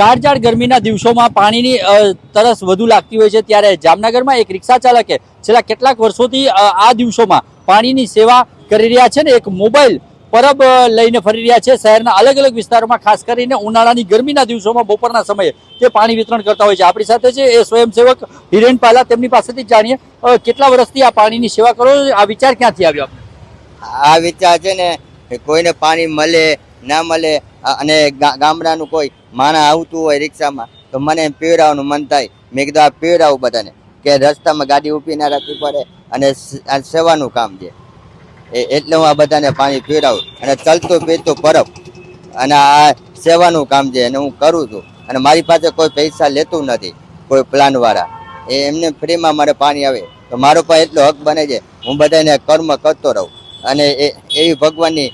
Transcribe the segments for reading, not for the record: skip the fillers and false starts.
કાળઝાળ ગરમીના દિવસોમાં પાણીની તરસ વધુ લાગતી હોય છે, ત્યારે જામનગરમાં એક રિક્ષા ચાલકે છેલ્લા કેટલાક વર્ષોથી આ દિવસોમાં પાણીની સેવા કરી રહ્યા છે ને એક મોબાઈલ પરબ લઈને ફરી રહ્યા છે. શહેરના અલગ અલગ વિસ્તારોમાં ખાસ કરીને ઉનાળાની ગરમીના દિવસોમાં બપોરના સમયે તે પાણી વિતરણ કરતા હોય છે. આપણી સાથે છે એ સ્વયંસેવક હિરેન પાલા, તેમની પાસેથી જાણીએ કેટલા વર્ષથી આ પાણીની સેવા કરો છો, આ વિચાર ક્યાંથી આવ્યો? આ વિચાર છે ને કોઈને પાણી મળે ના મળે અને ગામડાનું કોઈ માણસ આવતું હોય રિક્ષામાં તો મને પીવડાવવાનું મન થાય. મેં કીધું આ પીવડાવું બધાને, કે રસ્તામાં ગાડી ઊભી ના રાખવી પડે અને આ સેવાનું કામ છે એટલે હું આ બધાને પાણી પીવડાવું. અને ચાલતું પીતું પરબ અને આ સેવાનું કામ છે અને હું કરું છું. અને મારી પાસે કોઈ પૈસા લેતું નથી, કોઈ પ્લાન વાળા એમને ફ્રીમાં મારે પાણી આવે તો મારો પણ એટલો હક બને છે. હું બધાને કર્મ કરતો રહું અને એવી ભગવાનની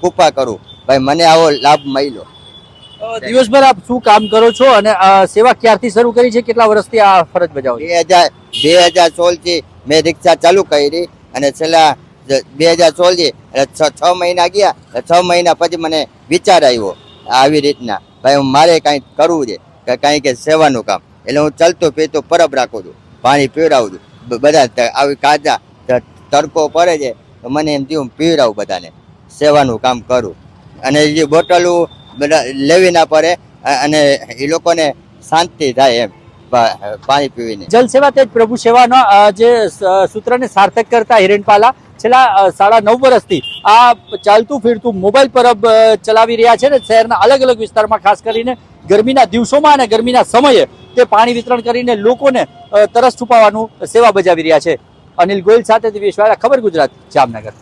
કૃપા કરું, ભાઈ મને આવો લાભ મળ્યો. દિવસભર આપ શું કામ કરો છો અને સેવા ક્યારથી શરૂ કરી છે, કેટલા વર્ષથી આ ફરજ બજાવો? 2016 થી મેં રિક્ષા ચાલુ કરી અને છેલ્લા 2016 થી 6 મહિના ગયા. 6 મહિના પછી મને વિચાર આવ્યો આવી રીતના, ભાઈ મારે કંઈક કરવું છે, કંઈક સેવાનું કામ. એટલે હું ચાલતો પીતો પરબ રાખું છું, પાણી પીવડાવું છું. બધા આવી કાચા તડકો પડે છે તો મને એમ થયું પીવડાવું બધાને, સેવાનું કામ કરું. અને જે બોટલો બધા લેવી ના પડે અને એ લોકોને શાંતિ થાય એમ પાણી પીવીને. જલ સેવા તેજ પ્રભુ સેવાના જે સૂત્રને સાર્થક કરતા હિરેન પાલા છેલ્લા 9.5 વર્ષથી આ ચાલતું ફીરતું મોબાઈલ પરબ ચલાવી રહ્યા છે ને શહેરના અલગ અલગ વિસ્તારમાં ખાસ કરીને ગરમીના દિવસોમાં અને ગરમીના સમયે તે પાણી વિતરણ કરીને લોકોને તરસ છુપાવવાનું સેવા બજાવી રહ્યા છે. અનિલ ગોયલ સાથે દિવ્યેશ વાળા, ખબર ગુજરાત, જામનગર.